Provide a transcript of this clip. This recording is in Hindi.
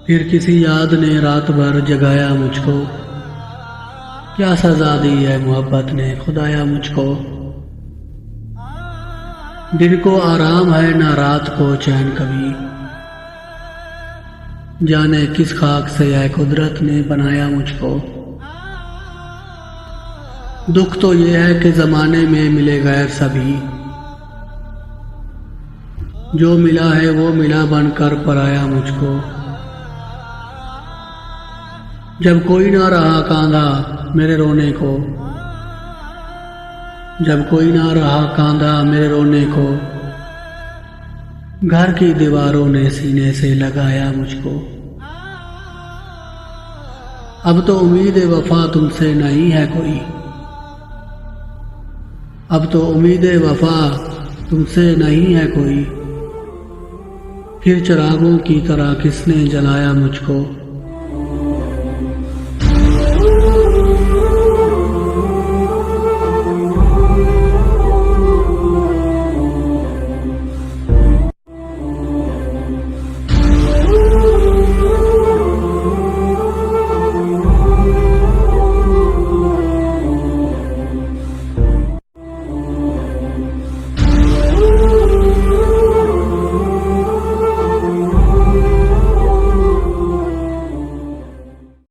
फिर किसी याद ने रात भर जगाया मुझको, क्या सजा दी है मोहब्बत ने खुदाया मुझको। दिन को आराम है ना रात को चैन कभी, जाने किस खाक से है कुदरत ने बनाया मुझको। दुख तो ये है कि ज़माने में मिले गैर सभी, जो मिला है वो मिला बनकर पराया मुझको। जब कोई ना रहा कांधा मेरे रोने को, जब कोई ना रहा कांधा मेरे रोने को, घर की दीवारों ने सीने से लगाया मुझको। अब तो उम्मीद वफा तुमसे नहीं है कोई, अब तो उम्मीद वफा तुमसे नहीं है कोई। फिर चिरागों की तरह किसने जलाया मुझको।